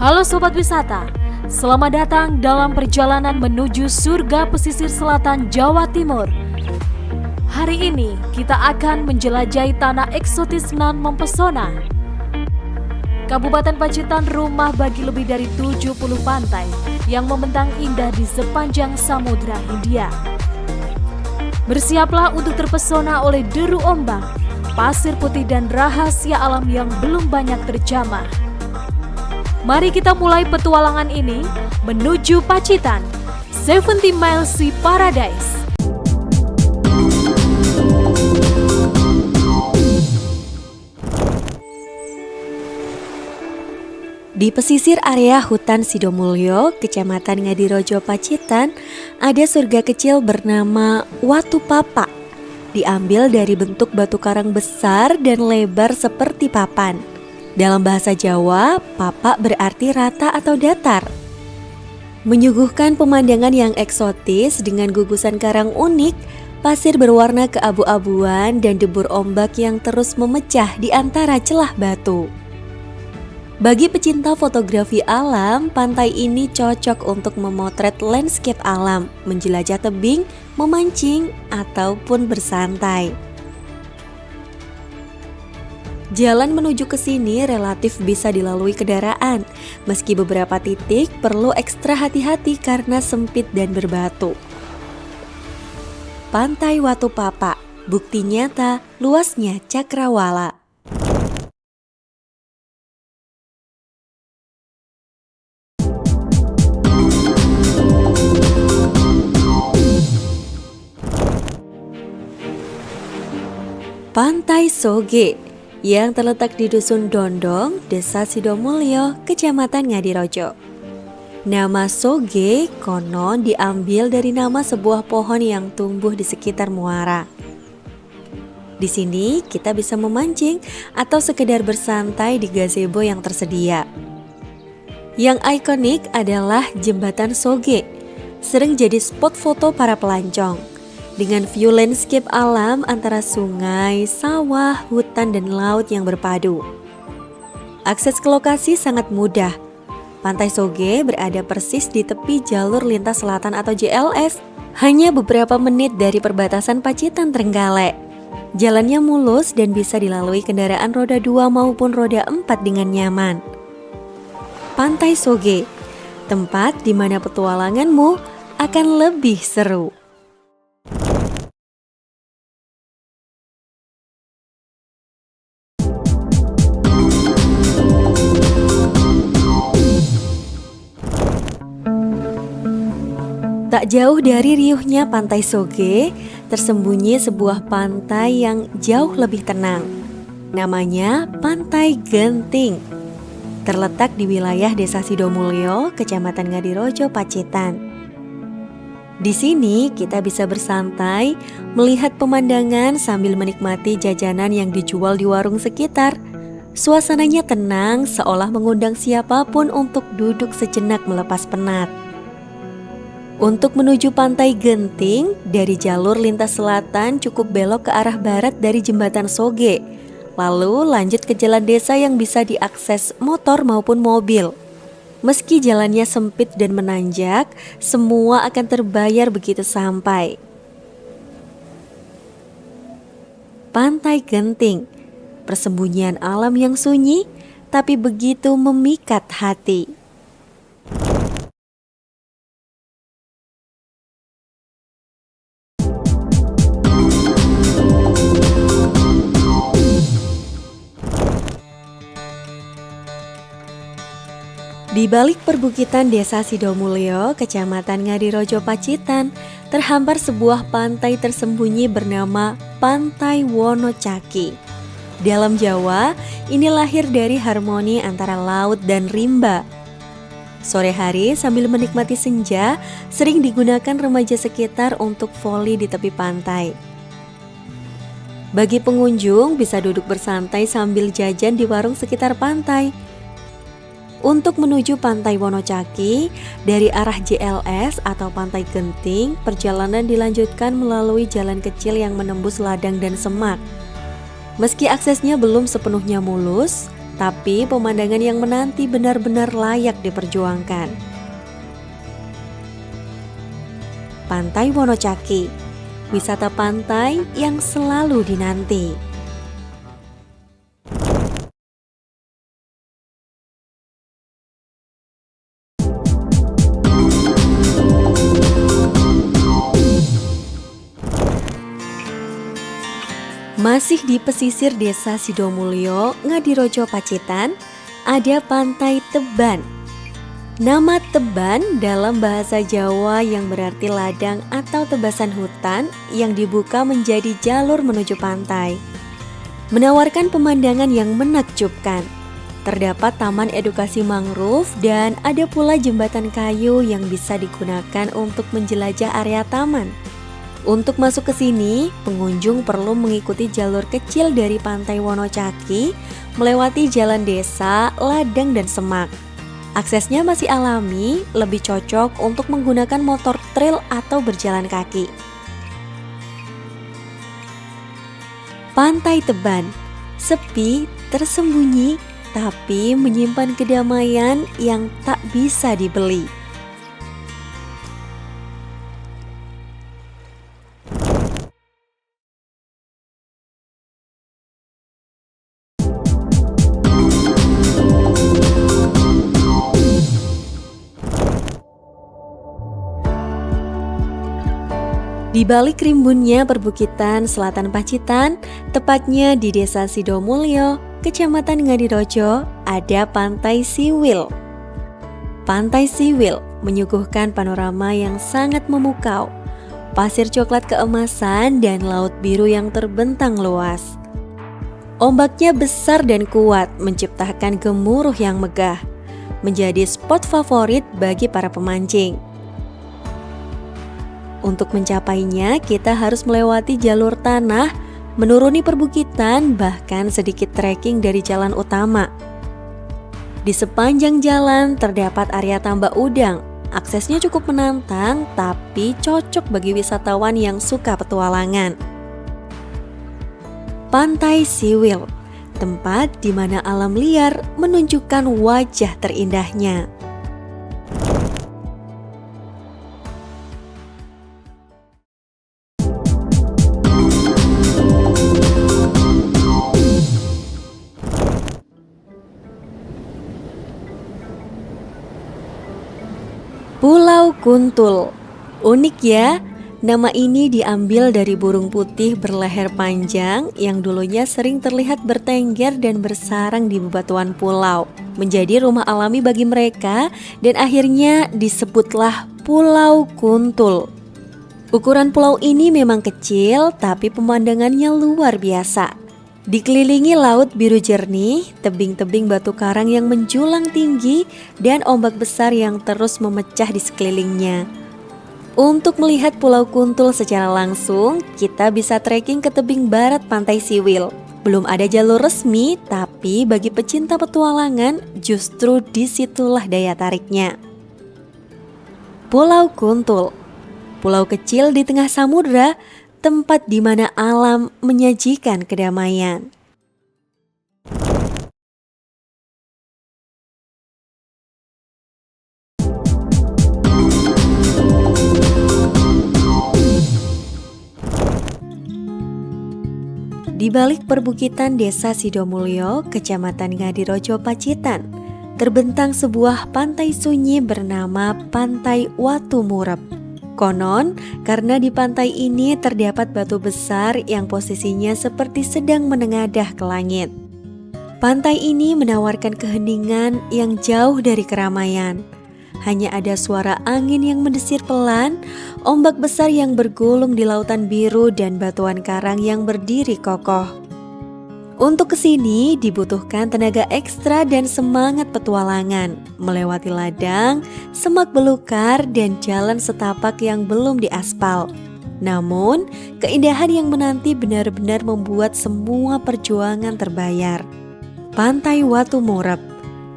Halo Sobat Wisata, selamat datang dalam perjalanan menuju surga pesisir selatan Jawa Timur. Hari ini kita akan menjelajahi tanah eksotis nan mempesona. Kabupaten Pacitan rumah bagi lebih dari 70 pantai yang membentang indah di sepanjang Samudra Hindia. Bersiaplah untuk terpesona oleh deru ombak, pasir putih dan rahasia alam yang belum banyak terjamah. Mari kita mulai petualangan ini menuju Pacitan, 70 Miles Sea Paradise. Di pesisir area hutan Sidomulyo, Kecamatan Ngadirojo, Pacitan, ada surga kecil bernama Watu Papa. Diambil dari bentuk batu karang besar dan lebar seperti papan. Dalam bahasa Jawa, papa berarti rata atau datar. Menyuguhkan pemandangan yang eksotis dengan gugusan karang unik, pasir berwarna keabu-abuan dan debur ombak yang terus memecah di antara celah batu. Bagi pecinta fotografi alam, pantai ini cocok untuk memotret landscape alam, menjelajah tebing, memancing, ataupun bersantai. Jalan menuju ke sini relatif bisa dilalui kendaraan, meski beberapa titik perlu ekstra hati-hati karena sempit dan berbatu. Pantai Watu Papa, bukti nyata luasnya cakrawala. Pantai Soge yang terletak di Dusun Dondong, Desa Sidomulyo, Kecamatan Ngadirojo. Nama Soge konon diambil dari nama sebuah pohon yang tumbuh di sekitar muara. Di sini kita bisa memancing atau sekedar bersantai di gazebo yang tersedia. Yang ikonik adalah Jembatan Soge, sering jadi spot foto para pelancong. Dengan view landscape alam antara sungai, sawah, hutan, dan laut yang berpadu. Akses ke lokasi sangat mudah. Pantai Soge berada persis di tepi jalur lintas selatan atau JLS, hanya beberapa menit dari perbatasan Pacitan Trenggalek. Jalannya mulus dan bisa dilalui kendaraan roda 2 maupun roda 4 dengan nyaman. Pantai Soge, tempat di mana petualanganmu akan lebih seru. Tak jauh dari riuhnya Pantai Soge, tersembunyi sebuah pantai yang jauh lebih tenang. Namanya Pantai Genting. Terletak di wilayah Desa Sidomulyo, Kecamatan Ngadirojo, Pacitan. Di sini kita bisa bersantai, melihat pemandangan sambil menikmati jajanan yang dijual di warung sekitar. Suasananya tenang, seolah mengundang siapapun untuk duduk sejenak melepas penat. Untuk menuju Pantai Genting, dari jalur lintas selatan cukup belok ke arah barat dari Jembatan Soge. Lalu lanjut ke jalan desa yang bisa diakses motor maupun mobil. Meski jalannya sempit dan menanjak, semua akan terbayar begitu sampai. Pantai Genting, persembunyian alam yang sunyi, tapi begitu memikat hati. Di balik perbukitan Desa Sidomulyo, Kecamatan Ngadirojo, Pacitan, terhampar sebuah pantai tersembunyi bernama Pantai Wonocaki. Dalam Jawa, ini lahir dari harmoni antara laut dan rimba. Sore hari sambil menikmati senja, sering digunakan remaja sekitar untuk voli di tepi pantai. Bagi pengunjung bisa duduk bersantai sambil jajan di warung sekitar pantai. Untuk menuju Pantai Wonocaki, dari arah JLS atau Pantai Genting, perjalanan dilanjutkan melalui jalan kecil yang menembus ladang dan semak. Meski aksesnya belum sepenuhnya mulus, tapi pemandangan yang menanti benar-benar layak diperjuangkan. Pantai Wonocaki, wisata pantai yang selalu dinanti. Masih di pesisir desa Sidomulyo, Ngadirojo, Pacitan, ada Pantai Teban. Nama Teban dalam bahasa Jawa yang berarti ladang atau tebasan hutan yang dibuka menjadi jalur menuju pantai. Menawarkan pemandangan yang menakjubkan. Terdapat taman edukasi mangrove dan ada pula jembatan kayu yang bisa digunakan untuk menjelajah area taman. Untuk masuk ke sini, pengunjung perlu mengikuti jalur kecil dari Pantai Wonocaki, melewati jalan desa, ladang, dan semak. Aksesnya masih alami, lebih cocok untuk menggunakan motor trail atau berjalan kaki. Pantai Teban, sepi, tersembunyi, tapi menyimpan kedamaian yang tak bisa dibeli. Di balik rimbunnya perbukitan selatan Pacitan, tepatnya di Desa Sidomulyo, Kecamatan Ngadirojo, ada Pantai Siwil. Pantai Siwil menyuguhkan panorama yang sangat memukau, pasir coklat keemasan dan laut biru yang terbentang luas. Ombaknya besar dan kuat menciptakan gemuruh yang megah, menjadi spot favorit bagi para pemancing. Untuk mencapainya, kita harus melewati jalur tanah, menuruni perbukitan, bahkan sedikit trekking dari jalan utama. Di sepanjang jalan terdapat area tambak udang. Aksesnya cukup menantang, tapi cocok bagi wisatawan yang suka petualangan. Pantai Siwil, tempat di mana alam liar menunjukkan wajah terindahnya. Pulau Kuntul. Unik ya, nama ini diambil dari burung putih berleher panjang yang dulunya sering terlihat bertengger dan bersarang di bebatuan pulau. Menjadi rumah alami bagi mereka dan akhirnya disebutlah Pulau Kuntul. Ukuran pulau ini memang kecil tapi pemandangannya luar biasa. Dikelilingi laut biru jernih, tebing-tebing batu karang yang menjulang tinggi, dan ombak besar yang terus memecah di sekelilingnya. Untuk melihat Pulau Kuntul secara langsung, kita bisa trekking ke tebing barat Pantai Siwil. Belum ada jalur resmi, tapi bagi pecinta petualangan, justru disitulah daya tariknya. Pulau Kuntul, pulau kecil di tengah samudra, tempat di mana alam menyajikan kedamaian. Di balik perbukitan Desa Sidomulyo, Kecamatan Ngadirojo, Pacitan, terbentang sebuah pantai sunyi bernama Pantai Watumurep. Konon, karena di pantai ini terdapat batu besar yang posisinya seperti sedang menengadah ke langit. Pantai ini menawarkan keheningan yang jauh dari keramaian. Hanya ada suara angin yang mendesir pelan, ombak besar yang bergulung di lautan biru dan batuan karang yang berdiri kokoh. Untuk kesini dibutuhkan tenaga ekstra dan semangat petualangan, melewati ladang, semak belukar, dan jalan setapak yang belum diaspal. Namun, keindahan yang menanti benar-benar membuat semua perjuangan terbayar. Pantai Watumurep,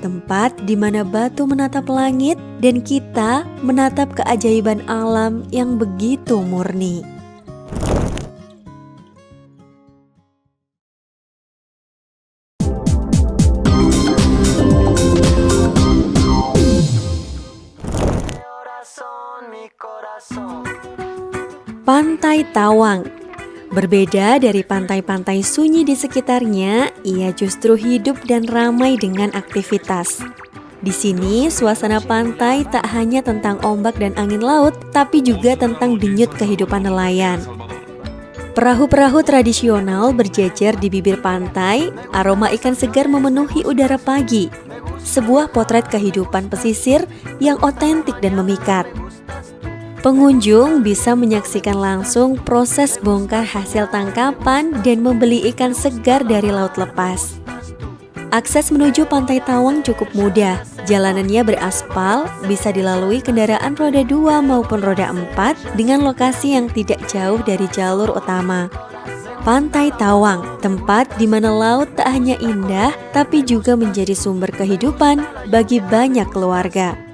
tempat di mana batu menatap langit dan kita menatap keajaiban alam yang begitu murni. Pantai Tawang. Berbeda dari pantai-pantai sunyi di sekitarnya, ia justru hidup dan ramai dengan aktivitas. Di sini, suasana pantai tak hanya tentang ombak dan angin laut, tapi juga tentang denyut kehidupan nelayan. Perahu-perahu tradisional berjejer di bibir pantai, aroma ikan segar memenuhi udara pagi. Sebuah potret kehidupan pesisir yang otentik dan memikat. Pengunjung bisa menyaksikan langsung proses bongkar hasil tangkapan dan membeli ikan segar dari laut lepas. Akses menuju Pantai Tawang cukup mudah. Jalanannya beraspal, bisa dilalui kendaraan roda 2 maupun roda 4 dengan lokasi yang tidak jauh dari jalur utama. Pantai Tawang, tempat di mana laut tak hanya indah, tapi juga menjadi sumber kehidupan bagi banyak keluarga.